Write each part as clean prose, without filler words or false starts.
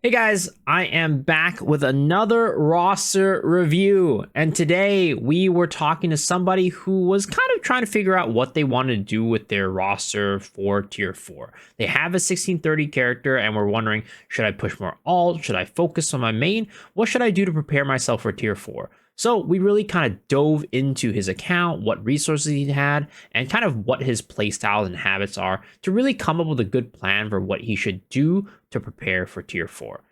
Hey guys, I am back with another roster review. And today we were talking to somebody who was kind of trying to figure out what they wanted to do with their roster for tier 4. They have a 1630 character and we're wondering, should I push more alt? Should I focus on my main? What should I do to prepare myself for tier 4? So we really kind of dove into his account, what resources he had, and kind of what his playstyles and habits are to really come up with a good plan for what he should do to prepare for tier 4.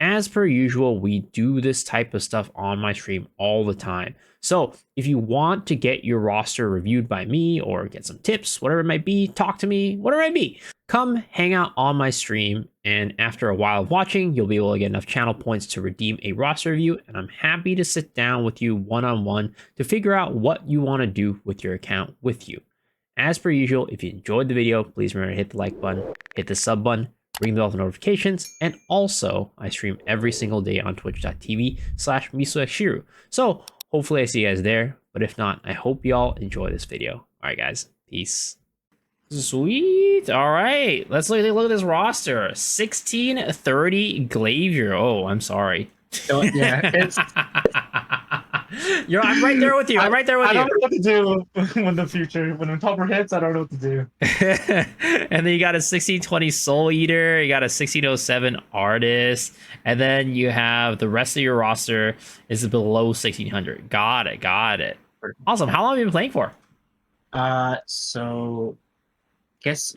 As per usual, we do this type of stuff on my stream all the time. So if you want to get your roster reviewed by me or get some tips, whatever it might be, talk to me, whatever it might be, come hang out on my stream. And after a while of watching, you'll be able to get enough channel points to redeem a roster review. And I'm happy to sit down with you one-on-one to figure out what you want to do with your account with you. As per usual, if you enjoyed the video, please remember to hit the like button, hit the sub button, ring the bell for notifications, and also I stream every single day on twitch.tv/MisuXShiru. So hopefully I see you guys there, but if not, I hope y'all enjoy this video. All right, guys, peace. Sweet. All right, let's look at this roster. 1630 Glavier. Oh, I'm sorry. Oh, yeah, it's, I'm right there with you. I'm right there with I you. don't know what to do when the topper hits. I don't know what to do. And then you got a 1620 Soul Eater, you got a 1607 Artist, and then you have the rest of your roster is below 1600. Got it. Awesome. How long have you been playing for? So, guess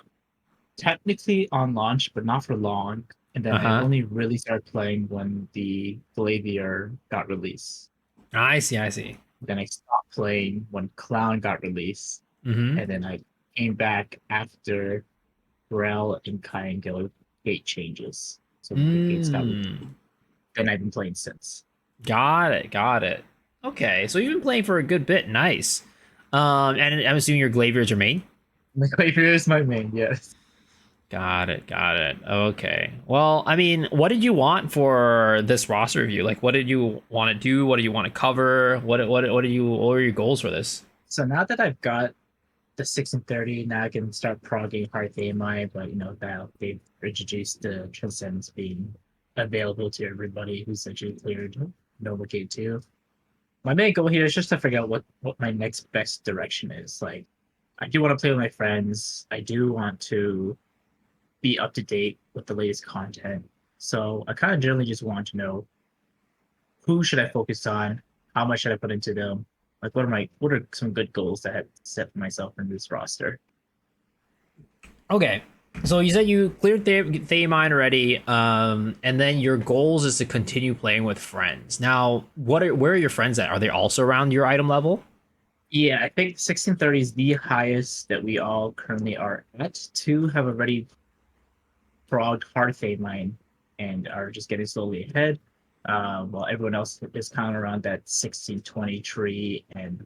technically on launch, but not for long. And then I only really started playing when the Glavier got released. I see. Then I stopped playing when Clown got released. And then I came back after Rel and Kyangale gate changes. So the gates got then I've been playing since. Got it. Okay, so you've been playing for a good bit. Nice. And I'm assuming your Glavier is your main? My Glavier is my main, yes. Got it. Okay. Well, I mean, what did you want for this roster review? Like, what did you want to do? What do you want to cover? What are your goals for this? So now that I've got the 1630, now I can start progging Hearth-Amai, but that they've introduced the Transcendence being available to everybody who's actually cleared Nova Gate 2. My main goal here is just to figure out what my next best direction is. Like, I do want to play with my friends. I do want to be up to date with the latest content. So I kind of generally just want to know who should I focus on, how much should I put into them, like what are some good goals that I have set for myself in this roster. Okay, so you said you cleared Theamine already, and then your goals is to continue playing with friends. Now, where are your friends at? Are they also around your item level? Yeah, I think 1630 is the highest that we all currently are at. Two have already progged Hearth-Amine and are just getting slowly ahead, while everyone else is kind of around that 1620 tree and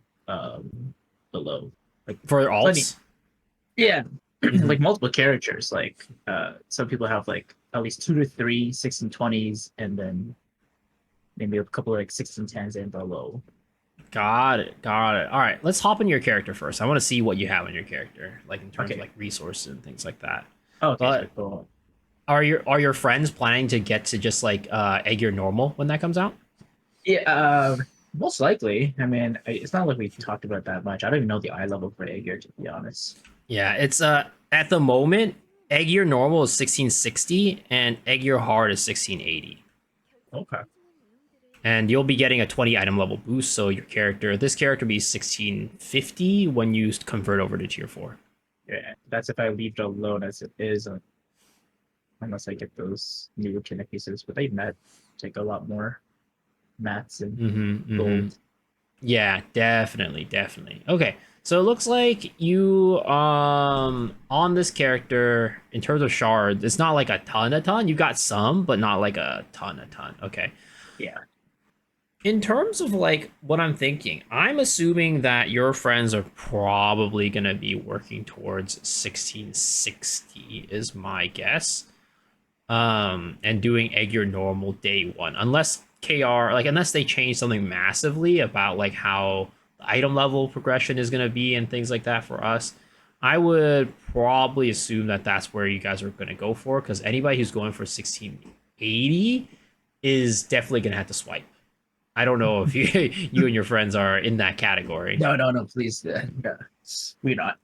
below. Like for alts? Yeah, like multiple characters. Like some people have like at least 2 to 3 1620s, and then maybe a couple of like 1610s and below. Got it. All right, let's hop into your character first. I want to see what you have on your character, like in terms of like resources and things like that. Oh, okay, cool. Are your friends planning to get to just like egg your normal when that comes out? Yeah, most likely. I mean, it's not like we talked about that much. I don't even know the eye level for Aegir, to be honest. Yeah, it's at the moment, Aegir normal is 1660 and Aegir hard is 1680. Okay. And you'll be getting a 20 item level boost, so this character will be 1650 when you convert over to tier 4. Yeah, that's if I leave it alone as it is. Unless I get those new Kinect pieces, but they take a lot more mats and gold. Yeah, definitely. Okay, so it looks like you on this character in terms of shards, it's not like a ton. You got some, but not like a ton. Okay. Yeah. In terms of like what I'm thinking, I'm assuming that your friends are probably gonna be working towards 1660 is my guess. And doing egg your normal day one, unless they change something massively about like how the item level progression is going to be and things like that for us. I would probably assume that that's where you guys are going to go for, because anybody who's going for 16 80 is definitely gonna have to swipe. I don't know if you you and your friends are in that category. No, no, no, please. No, we're not.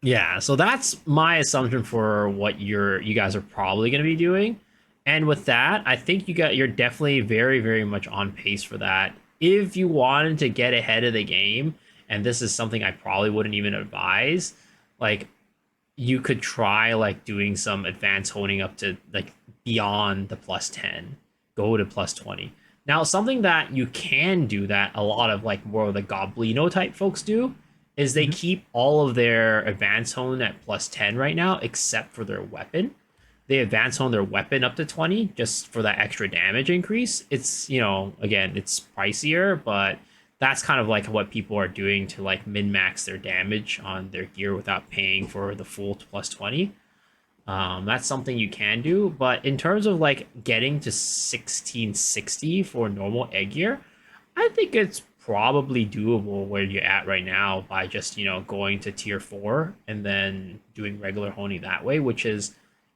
Yeah, so that's my assumption for what you guys are probably going to be doing. And with that, I think you're definitely very very much on pace for that. If you wanted to get ahead of the game, and this is something I probably wouldn't even advise, like you could try like doing some advanced honing up to like beyond the plus 10, go to plus 20. Now, something that you can do that a lot of like more of the Goblino type folks do is they Mhm. keep all of their advanced hone at plus 10 right now, except for their weapon. They advance hone their weapon up to 20 just for that extra damage increase. It's, again, it's pricier, but that's kind of like what people are doing to like min max their damage on their gear without paying for the full plus 20. That's something you can do, but in terms of like getting to 1660 for normal egg gear, I think it's probably doable where you're at right now by just, going to tier 4 and then doing regular honing that way, which is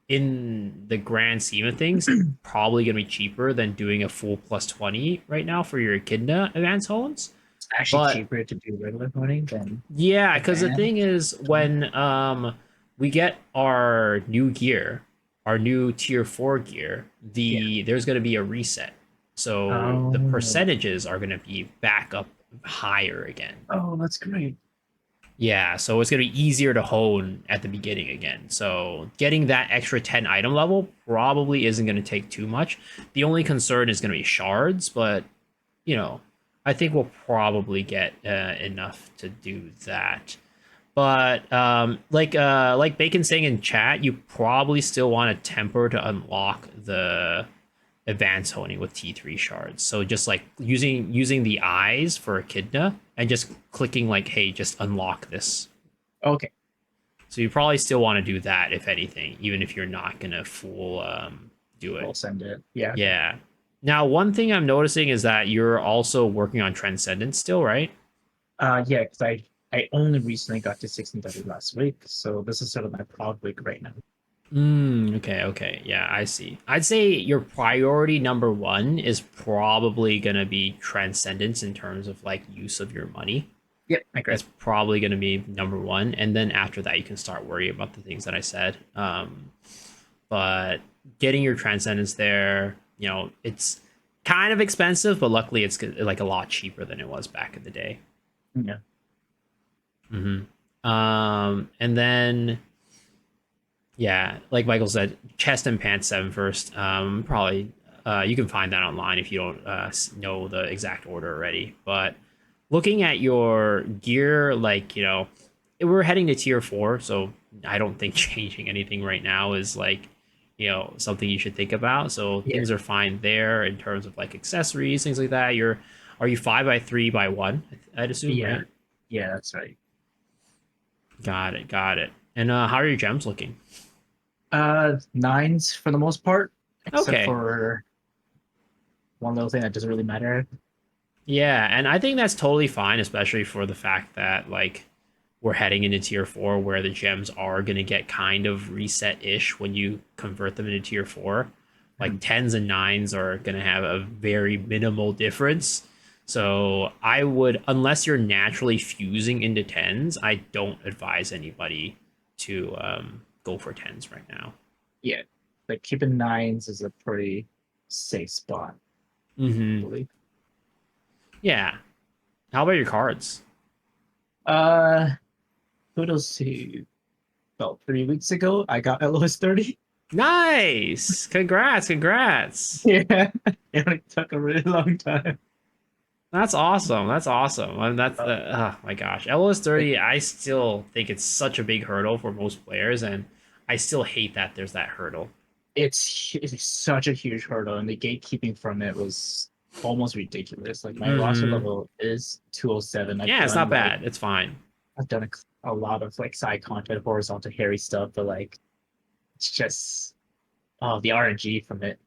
in the grand scheme of things probably going to be cheaper than doing a full plus 20 right now for your echidna advanced hones. It's actually But cheaper to do regular coding than yeah, because the advanced. thing is, when we get our new gear, our new tier 4 gear, Yeah. there's going to be a reset, so the Oh, percentages are going to be back up higher again. oh, that's great. Yeah, so it's going to be easier to hone at the beginning again. So getting that extra 10 item level probably isn't going to take too much. The only concern is going to be shards, but you know, I think we'll probably get enough to do that. But like Bacon saying in chat, you probably still want a temper to unlock the advanced honing with T3 shards. So just like using the eyes for Echidna and just clicking like, hey, just unlock this. Okay, So you probably still want to do that if anything, even if you're not gonna full do it. we'll send it. Yeah. Okay. Yeah. Now, one thing I'm noticing is that you're also working on Transcendence still, right? Yeah, because I only recently got to 1630 last week, so this is sort of my prog week right now. Okay, okay. Yeah, I see. I'd say your priority number one is probably going to be Transcendence in terms of like use of your money. Yep, I agree. That's probably going to be number one. And then after that, you can start worrying about the things that I said. But getting your Transcendence there, it's kind of expensive, but luckily it's like a lot cheaper than it was back in the day. Yeah. And then yeah, like Michael said, chest and pants 7 first. Probably you can find that online if you don't know the exact order already. But looking at your gear, like we're heading to tier 4, so I don't think changing anything right now is like something you should think about. So Yeah. things are fine there in terms of like accessories, things like that. Are you 5 by 3 by 1? I'd assume, Yeah. right? Yeah, that's right. Got it, got it. And how are your gems looking? Nines for the most part, except Okay. for one little thing that doesn't really matter. Yeah, and I think that's totally fine, especially for the fact that like we're heading into tier 4 where the gems are gonna get kind of reset-ish when you convert them into tier 4. Like Mhm. tens and nines are gonna have a very minimal difference. So I would, unless you're naturally fusing into tens, I don't advise anybody to go for tens right now. Yeah, like keeping nines is a pretty safe spot, I Mm-hmm. believe. Yeah. How about your cards? Uh, kudos to about 3 weeks ago, I got LOS 30. Nice. Congrats, congrats. Yeah, it only took a really long time. That's awesome. That's awesome. And that's Uh, oh my gosh. LOS like 30, I still think it's such a big hurdle for most players, and I still hate that there's that hurdle. it's such a huge hurdle, and the gatekeeping from it was almost ridiculous. Like my roster Mm-hmm. level is 207. Yeah, it's not bad. It's fine. I've done a lot of like side content, horizontal Harry stuff, but like it's just the RNG from it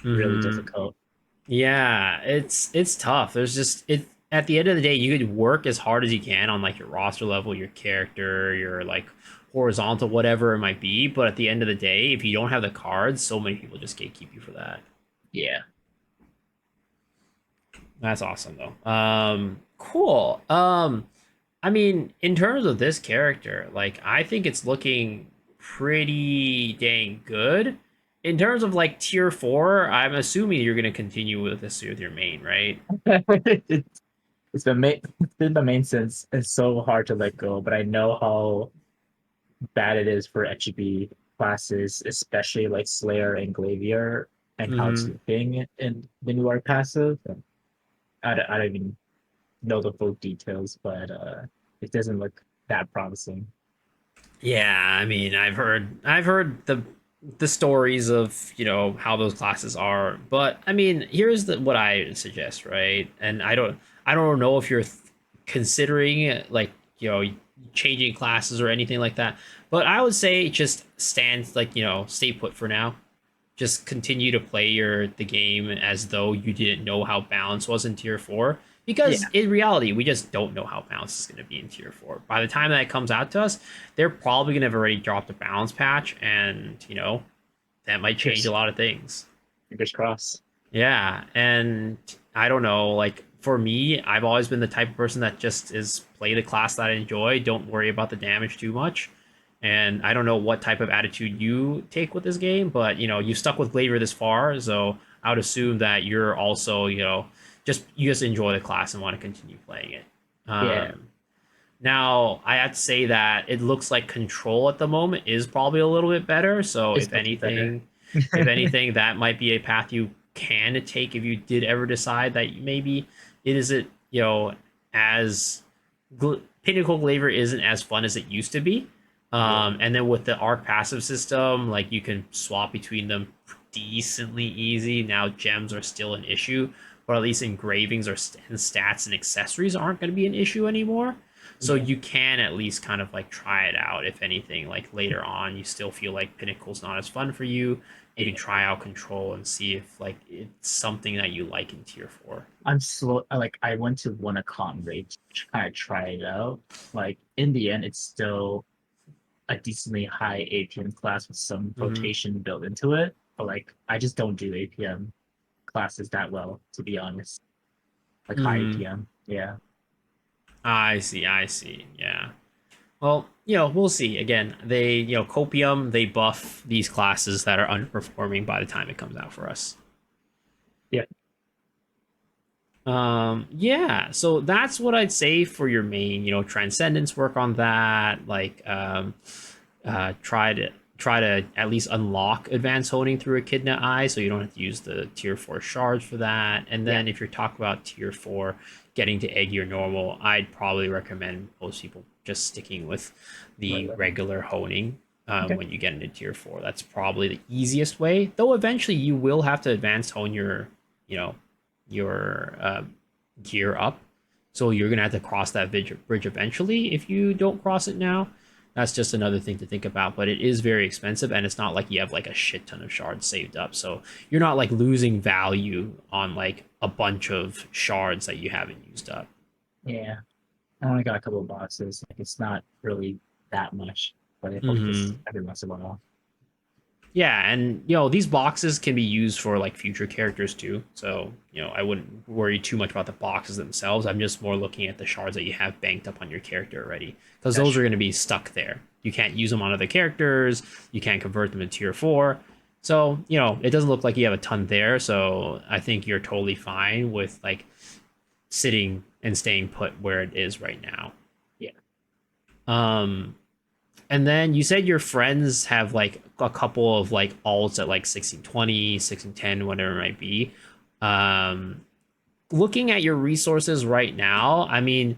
really Mm-hmm. difficult. Yeah, it's tough. There's just it at the end of the day, you could work as hard as you can on like your roster level, your character, your like horizontal, whatever it might be. But at the end of the day, if you don't have the cards, so many people just gatekeep you for that. Yeah. That's awesome though. Cool. I mean, in terms of this character, like I think it's looking pretty dang good. In terms of like tier four, I'm assuming you're gonna continue with this with your main, right? it's it's the main it's been the main sense. It's so hard to let go, but I know how bad it is for HB classes, especially like Slayer and Glavier, and how it's Mm-hmm. looking in the new art passive. I don't even know the full details, but it doesn't look that promising. Yeah, I mean, I've heard the stories of how those classes are, but I mean, here's what I suggest, right? And I don't know if you're considering like changing classes or anything like that, but I would say just stand like stay put for now. Just continue to play the game as though you didn't know how balance was in tier four. Because Yeah, in reality, we just don't know how balance is going to be in tier four. By the time that it comes out to us, they're probably going to have already dropped a balance patch, and that might change a fingers lot of things. fingers crossed. Yeah, and I don't know. Like for me, I've always been the type of person that just is play the class that I enjoy. Don't worry about the damage too much. And I don't know what type of attitude you take with this game, but you stuck with Glavier this far, so I would assume that you're also you just enjoy the class and want to continue playing it. Yeah, Now I have to say that it looks like Control at the moment is probably a little bit better. So it's much better. if anything, that might be a path you can take if you did ever decide that maybe it isn't as Pinnacle Glavier isn't as fun as it used to be. Yeah, And then with the arc passive system, like you can swap between them decently easy. Now gems are still an issue, but at least engravings or and stats and accessories aren't going to be an issue anymore. So yeah, you can at least kind of like try it out. If anything, like later on, you still feel like Pinnacle's not as fun for you. You can yeah. try out Control and see if like it's something that you like in tier four. I'm slow. Like I went to WannaCon rate to kind of try it out. Like in the end, it's still a decently high APM class with some Mm-hmm. rotation built into it. But like I just don't do APM classes that well, to be honest. Like high Mm-hmm. APM. Yeah. I see. I see. Yeah. Well, we'll see. Again, Copium, they buff these classes that are underperforming by the time it comes out for us. Yeah. Yeah, so that's what I'd say for your main, Transcendence, work on that, like try to at least unlock advanced honing through Echidna Eye, so you don't have to use the tier 4 shards for that. And Yeah. then if you're talking about tier 4 getting to egg your normal, I'd probably recommend most people just sticking with Right. the Right. regular honing Okay. when you get into tier 4. That's probably the easiest way, though eventually you will have to advanced hone you know your gear up. So you're gonna have to cross that bridge eventually if you don't cross it now. That's just another thing to think about, but it is very expensive, and it's not like you have like a shit ton of shards saved up. So you're not like losing value on like a bunch of shards that you haven't used up. Yeah. I only got a couple of boxes. Like it's not really that much, but I hope this Mm-hmm. every once in a while. Yeah, and these boxes can be used for like future characters too. So I wouldn't worry too much about the boxes themselves. I'm just more looking at the shards that you have banked up on your character already, because That's those are true. going to be stuck there. You can't use them on other characters. You can't convert them to tier four. So it doesn't look like you have a ton there. So I think you're totally fine with like sitting and staying put where it is right now. Yeah. Um, and then you said your friends have like a couple of like alts at like 1620, 1610, whatever it might be. Um, Looking at your resources right now, I mean,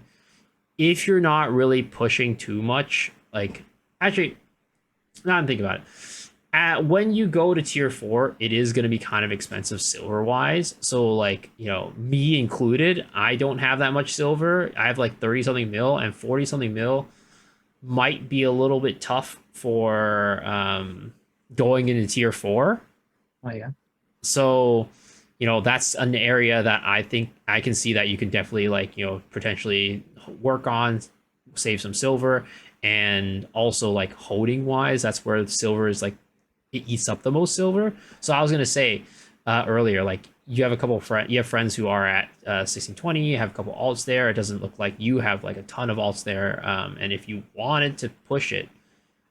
if you're not really pushing too much, like actually, now I'm thinking about it. When you go to tier four, it is going to be kind of expensive silver wise. So, like, me included, I don't have that much silver. I have like 30 something mil, and 40 something mil might be a little bit tough for going into tier four. Oh yeah. So, that's an area that I think I can see that you can definitely like, potentially work on, save some silver. and also like holding wise, that's where silver is like it eats up the most silver. So I was gonna say earlier, like you have a couple of friends, you have friends who are at 1620, you have a couple alts there. It doesn't look like you have like a ton of alts there. And if you wanted to push it,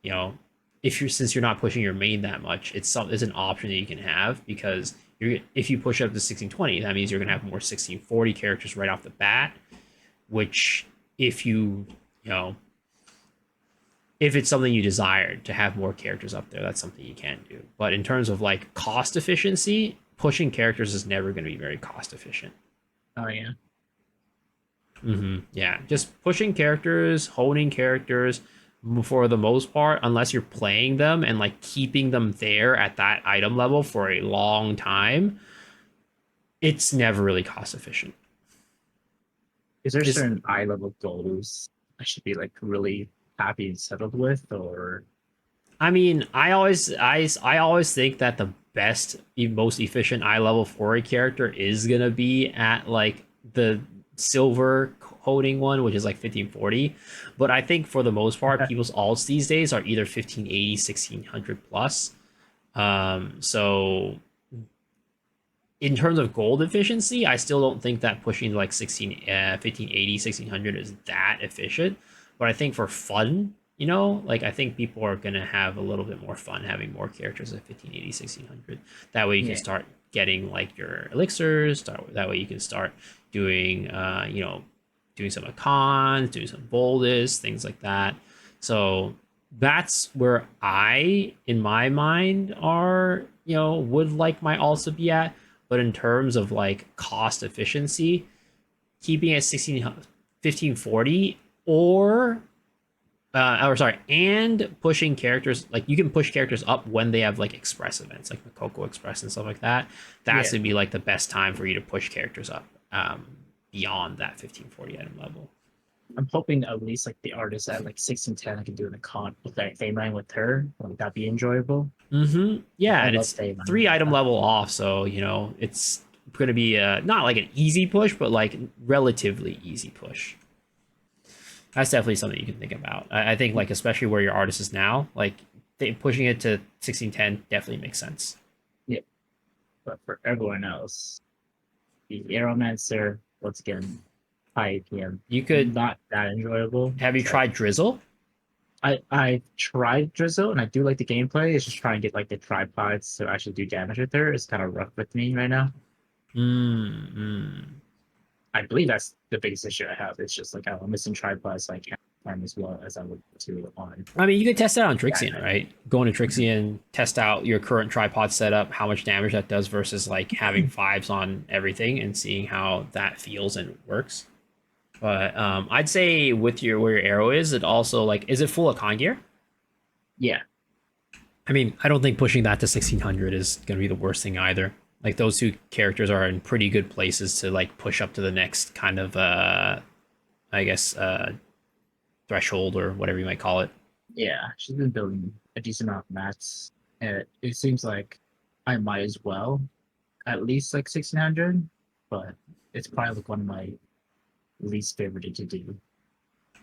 you know, if you're since you're not pushing your main that much, it's an option that you can have because if you push up to 1620, that means you're gonna have more 1640 characters right off the bat, which if you know if it's something you desired to have more characters up there, that's something you can do. But in terms of like cost efficiency, pushing characters is never going to be very cost efficient. Oh yeah. Yeah, just pushing characters, holding characters for the most part, unless you're playing them and like keeping them there at that item level for a long time, it's never really cost efficient. Is there It's, certain eye level goals I should be like really happy and settled with, or I mean, I always think that the best, most efficient eye level for a character is gonna be at like the silver holding one, which is like 1540. But I think for the most part, people's alts these days are either 1580, 1600 plus. So in terms of gold efficiency, I still don't think that pushing like 1580, 1600 is that efficient. But I think for fun, like I think people are going to have a little bit more fun having more characters at 1580, 1600. That way you can yeah. start getting like your elixirs. That way you can start doing, doing some icons, doing some boldest, things like that. So that's where in my mind, would like my alts to be at. But in terms of like cost efficiency, keeping it 1540 or sorry, and pushing characters, like you can push characters up when they have like express events like Makoko Express and stuff like that. That's Yeah. gonna be like the best time for you to push characters up beyond that 1540 item level. I'm hoping at least like the artist at like 1610 I can do an con with like Faymine with her. Like that'd be enjoyable. Yeah, I and love it's Faymine. 3 item level off, so it's gonna be not like an easy push, but like relatively easy push. That's definitely something you can think about. I think like especially where your artist is now, like pushing it to 1610 definitely makes sense. Yeah. But for everyone else, the Aeromancer, once again, high APM, You could not that enjoyable. have you It's like tried Drizzle? I tried Drizzle and I do like the gameplay. It's just trying to get like the tripods to actually do damage with her. It's kind of rough with me right now. Mm. I believe that's the biggest issue I have. It's just like I'm missing tripods, so I can't farm as well as I would to on. I mean, you could test it out on Trixian, Yeah. right? Go into Trixian, test out your current tripod setup, how much damage that does versus like having fives on everything and seeing how that feels and works. But I'd say with where your arrow is, it also like is it full of con gear? Yeah, I mean, I don't think pushing that to 1600 is going to be the worst thing either. Like those two characters are in pretty good places to like push up to the next kind of I guess threshold or whatever you might call it. yeah. She's been building a decent amount of mats. And it seems like I might as well at least like 1600, but it's probably like one of my least favorite to do.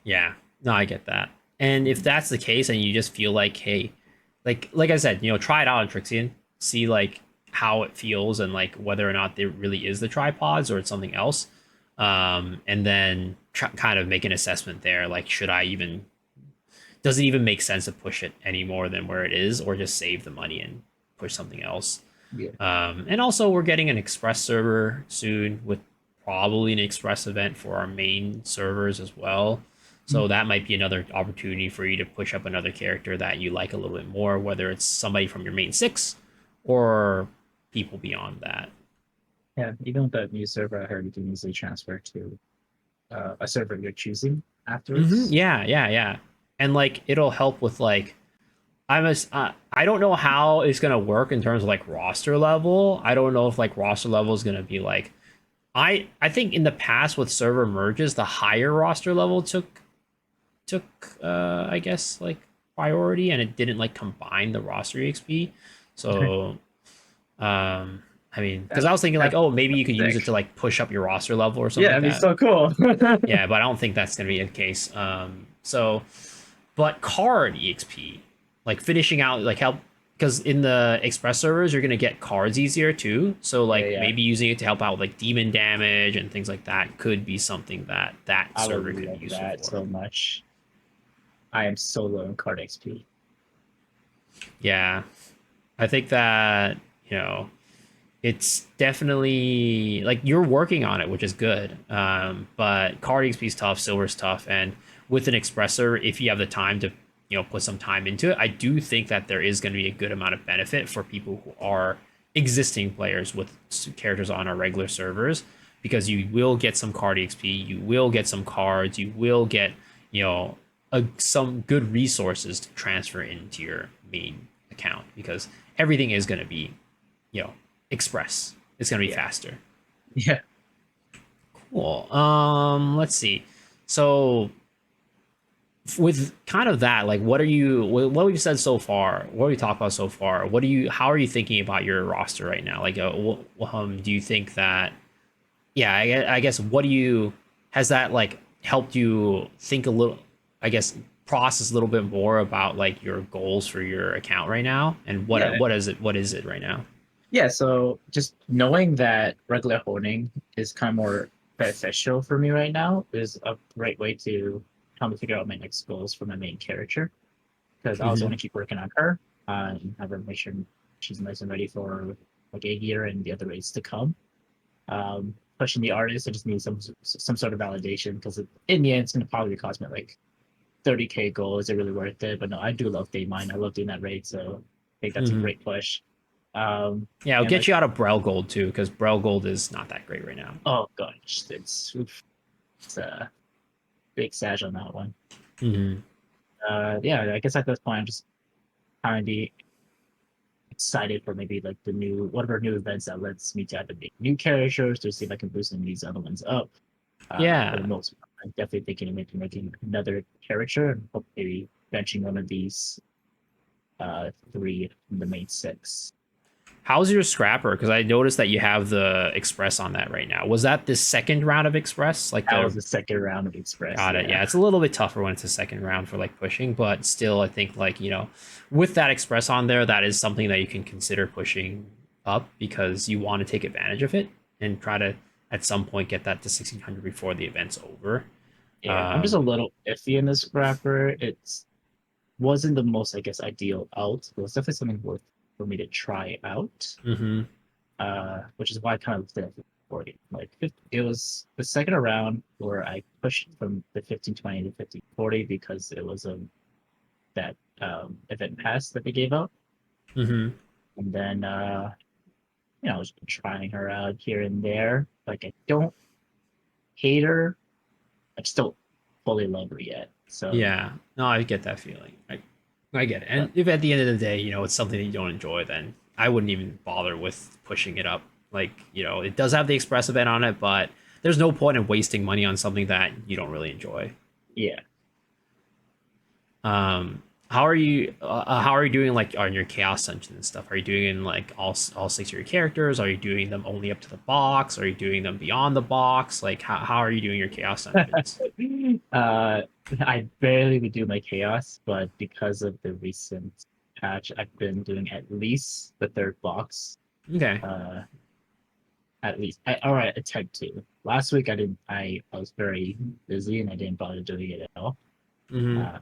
Yeah, no, I get that. And if that's the case, and you just feel like, hey, like I said, try it out on Trixian, see like how it feels, and like whether or not there really is the tripods or it's something else, and then kind of make an assessment there. Like, does it even make sense to push it any more than where it is, or just save the money and push something else? Yeah. And also, we're getting an Express server soon with probably an Express event for our main servers as well. So that might be another opportunity for you to push up another character that you like a little bit more, whether it's somebody from your main six or people beyond that. Yeah, even with that new server, I heard you can easily transfer to a server you're choosing afterwards. Yeah. And like it'll help with like I don't know how it's gonna work in terms of like roster level. I don't know if like roster level is gonna be like I think in the past with server merges, the higher roster level took I guess like priority, and it didn't like combine the roster XP. So I mean, because I was thinking like, oh, maybe you could use it to like push up your roster level or something Yeah, like it'd be that. so cool. Yeah, but I don't think that's gonna be the case. So but card EXP, like finishing out like help because in the express servers you're gonna get cards easier too. So Yeah, like yeah. maybe using it to help out with like demon damage and things like that could be something that that I would server could be love useful that for. so much. I am so low in card XP. Yeah, I think that it's definitely like you're working on it, which is good. But card XP is tough, silver's tough, and with an expressor, if you have the time to put some time into it, I do think that there is going to be a good amount of benefit for people who are existing players with characters on our regular servers because you will get some card XP, you will get some cards, you will get you know some good resources to transfer into your main account because everything is going to be you know express. It's going to be Yeah. faster. Yeah. Cool. Let's see. So with kind of that, like, what we've said so far? What we talked about so far? How are you thinking about your roster right now? Like, do you think that? Yeah, I guess. What do you? Has that like helped you think a little? I guess process a little bit more about like your goals for your account right now, and Yeah. what is it? What is it right now? Yeah. So just knowing that regular holding is kind of more beneficial for me right now is a great way to help me figure out my next goals for my main character. Because I also Mm-hmm. want to keep working on her and have her make sure she's nice and ready for like a year and the other raids to come. Pushing the artist, I just need some sort of validation because in the end, it's going to probably cost me like 30K gold. Is it really worth it? But no, I do love Daymine. I love doing that raid, so I think that's a Mm-hmm. great push. Um, Yeah, it'll and get like, you out of Brel Gold too, because Brel Gold is not that great right now. oh gosh, it's oof, it's a big sag on that one. Mm-hmm. Yeah, I guess at this point, I'm just kind of excited for maybe like the new whatever new events that lets me to either make new characters to see if I can boost some of these other ones up. For the Yeah. most part, I'm definitely thinking of maybe making another character and hope maybe benching one of these three from the main six. How's your scrapper? Because I noticed that you have the express on that right now. Was that the second round of express? Like That was the the second round of Express, got it. yeah. Yeah, it's a little bit tougher when it's a second round for like pushing, but still, I think like with that express on there, that is something that you can consider pushing up because you want to take advantage of it and try to at some point get that to 1600 before the event's over. Yeah, I'm just a Um, little iffy in this scrapper. It wasn't the most, I guess, ideal out. It was definitely something worth for me to try out. mm-hmm. Which is why I kind of looked at it 40. Like it was the second round where I pushed from the 1520 to 1540 because it was that event pass that they gave out. Mm-hmm. And then I was trying her out here and there. Like I don't hate her. I just don't fully love her yet. So Yeah, no, I get that feeling. I get it. And but if at the end of the day, it's something that you don't enjoy, then I wouldn't even bother with pushing it up. Like, it does have the express event on it, but there's no point in wasting money on something that you don't really enjoy. yeah. How are you doing like on your chaos dungeons and stuff? Are you doing in like all six of your characters? Are you doing them only up to the box? Are you doing them beyond the box? Like how are you doing your chaos dungeons? uh I barely would do my chaos, but because of the recent patch, I've been doing at least the third box. Okay. Uh at least all right, attempt to. Last week I didn't I was very busy and I didn't bother doing it at all. Mm-hmm. Uh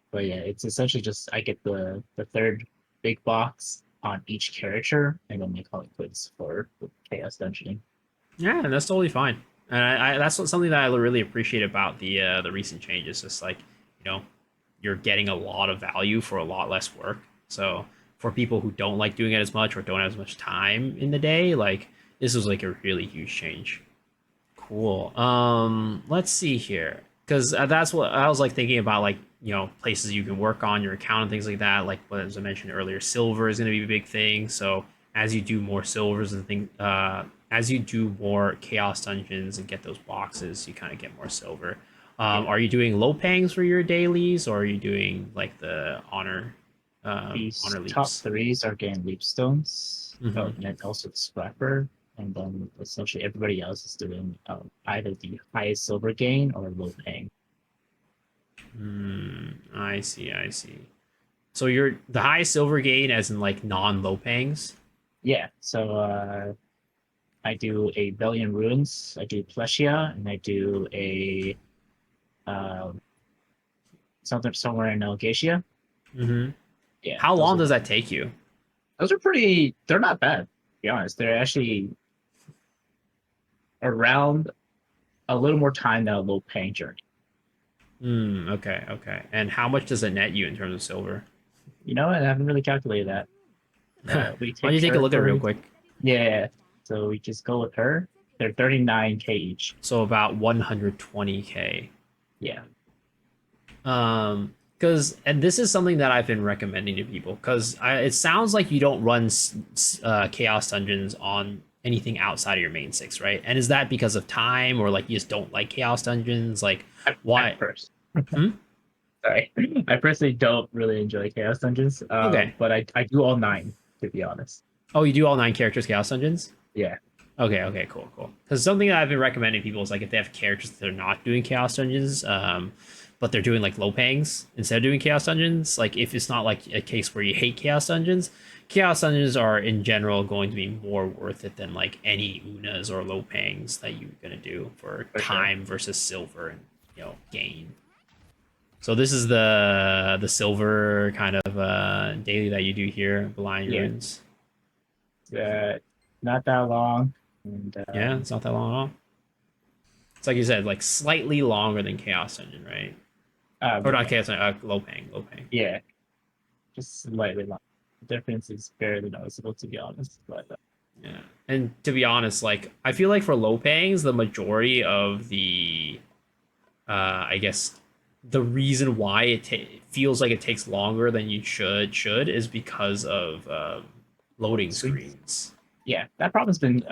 but yeah, it's essentially just I get the third big box on each character and then I call it quits for chaos dungeoning. Yeah, and that's totally fine. And that's something that I really appreciate about the recent changes. Just like you know, you're getting a lot of value for a lot less work. So for people who don't like doing it as much or don't have as much time in the day, like this was like a really huge change. Cool. Let's see here, because that's what I was like thinking about, like places you can work on your account and things like that. Like what as I mentioned earlier, silver is going to be a big thing. So as you do more silvers and things, as you do more chaos dungeons and get those boxes, you kind of get more silver. Yeah. Are you doing low pangs for your dailies, or are you doing like the These honor top leaps? threes are getting leap stones, Mm-hmm. and then also the scrapper, and then essentially everybody else is doing either the highest silver gain or low paying. I see, I see. So you're the highest silver gain as in like non-low pangs? Yeah, so I do a Bellion Ruins, I do Pleshia, and I do a um, something somewhere in Algacia. Mm-hmm. Yeah, How long does that take you? those are pretty. They're not bad, to be honest. They're actually around a little more time than a low paying journey. Okay, okay. And how much does it net you in terms of silver? You know, and I haven't really calculated that. Why We don't you take take a her look at it real for quick? yeah. So we just go with her. They're 39K each. So about 120k. Yeah. Because and this is something that I've been recommending to people because it sounds like you don't run chaos dungeons on anything outside of your main six, right? And is that because of time or like you just don't like chaos dungeons? Like At why? first. Hmm? Sorry. I personally don't really enjoy Chaos Dungeons, Okay. but I do all nine, to be honest. Oh, you do all 9 characters chaos dungeons? Yeah. Okay, okay, cool, cool. Because something that I've been recommending people is like if they have characters that they're not doing chaos dungeons, but they're doing like low pangs instead of doing chaos dungeons. Like if it's not like a case where you hate chaos dungeons are in general going to be more worth it than like any unas or low pangs that you're gonna do for For sure. time versus silver and gain. So this is the silver kind of daily that you do here, Blind Yeah. Ruins. Not that long. And Yeah, it's not that long at all. It's like you said, like slightly longer than Chaos Engine, right? Or not yeah. Chaos Engine, Low Pang, Low Pang. Yeah. Just slightly long. The difference is barely noticeable, to be honest. But Yeah. And to be honest, like I feel like for low pangs, the majority of the I guess the reason why feels like it takes longer than you should is because of loading loading screens. screens. Yeah, that problem's been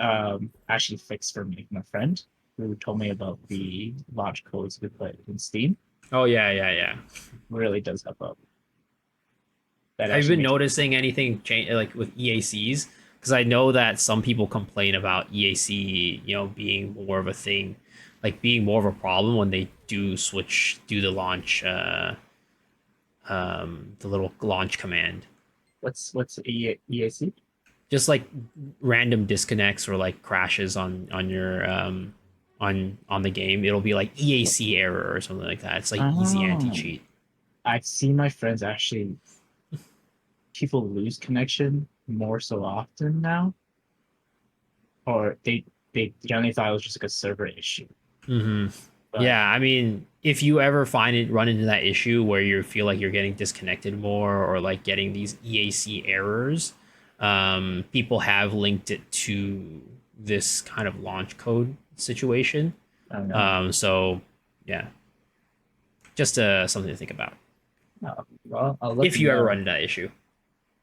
actually fixed for me. My friend who told me about the launch codes we put in Steam Oh yeah, yeah, yeah. really does help out. That Have you actually been makes it. noticing anything change like with EACs? Because I know that some people complain about EAC, being more of a thing, like being more of a problem when they do the launch, the little launch command. What's EAC? Just like random disconnects or like crashes on your on the game, it'll be like EAC error or something like that. It's like easy anti Oh, cheat. I've seen my friends actually people lose connection more so often now, or they generally thought it was just like a server issue. Hmm. But Yeah, I mean, if you ever run into that issue where you feel like you're getting disconnected more or like getting these EAC errors, people have linked it to this kind of launch code situation. I don't know. So yeah, just something to think about Well, I'll let if you you ever run know. into that issue.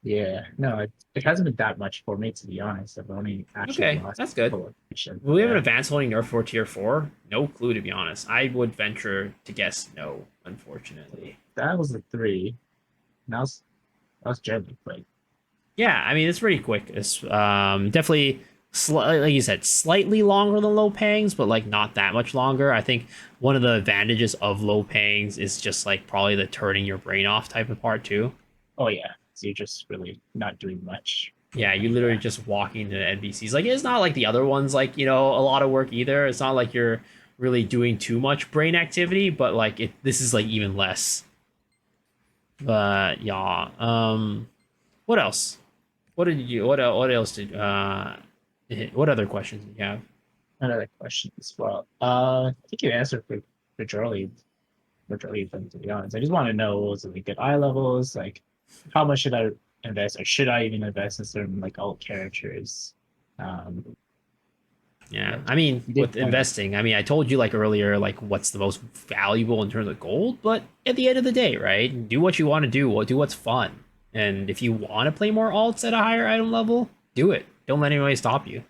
Yeah, no, it hasn't been that much for me, to be honest. I've only actually Okay, lost that's good. coalition. Will we have an Yeah, advanced holding nerf for tier 4? No clue, to be honest. I would venture to guess no, unfortunately. that was the three. That was generally played. Yeah, I mean it's pretty quick. It's definitely like you said, slightly longer than low pangs, but like not that much longer. I think one of the advantages of low pangs is just like probably the turning your brain off type of part too. Oh yeah, so you're just really not doing much. Yeah, you literally Yeah, just walking to NPCs. Like it's not like the other ones, like a lot of work either. It's not like you're really doing too much brain activity, but like this is like even less. But yeah, what else? What else did what other questions did you have? another question as well. I think you answered majority majority of them, to be honest. I just want to know was it like good eye levels, like how much should I invest, or should I even invest in certain like alt characters? Um, Yeah, like I mean, you with did point out. investing, I mean, I told you like earlier, like what's the most valuable in terms of gold, but at the end of the day, right? Do what you want to do, do what's fun. And if you want to play more alts at a higher item level, do it. Don't let anybody stop you.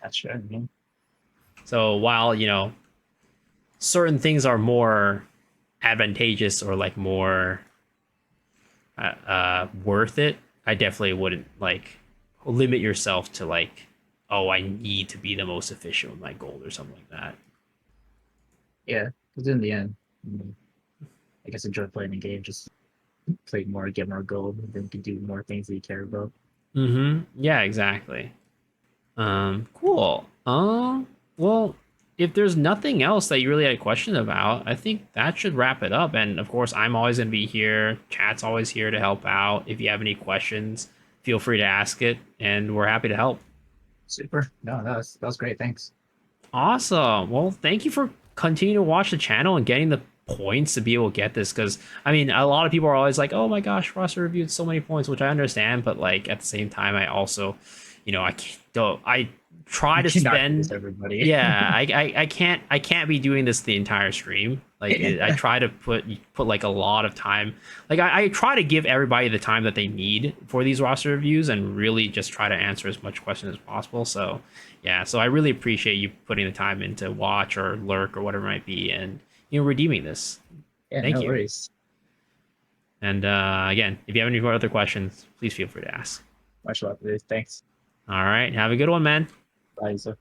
That's true. I mean, So while, certain things are more advantageous or like more worth it, I definitely wouldn't like limit yourself to like, oh, I need to be the most efficient with my gold or something like that. yeah, because in the end, I mean, I guess enjoy playing the game. Just play more, get more gold, and then you can do more things that you care about. Mm-hmm. Yeah, exactly. Cool. Well, if there's nothing else that you really had a question about, I think that should wrap it up. And of course, I'm always gonna be here. Chat's always here to help out. If you have any questions, feel free to ask it, and we're happy to help. Super. No, that was great. Thanks. Awesome. Well, thank you for continuing to watch the channel and getting the points to be able to get this. Because I mean, a lot of people are always like, "Oh my gosh, roster reviewed so many points," which I understand. But like at the same time, I also, I can't, don't. I try You to cannot do this, spend. everybody. Yeah, I can't be doing this the entire stream. I try to put like a lot of time. Like I try to give everybody the time that they need for these roster reviews and really just try to answer as much questions as possible. So yeah, so I really appreciate you putting the time in to watch or lurk or whatever it might be, and redeeming this. Yeah, Thank no you. worries. And again, if you have any other questions, please feel free to ask. Much love, dude. Thanks. All right, have a good one, man. Bye, Isa.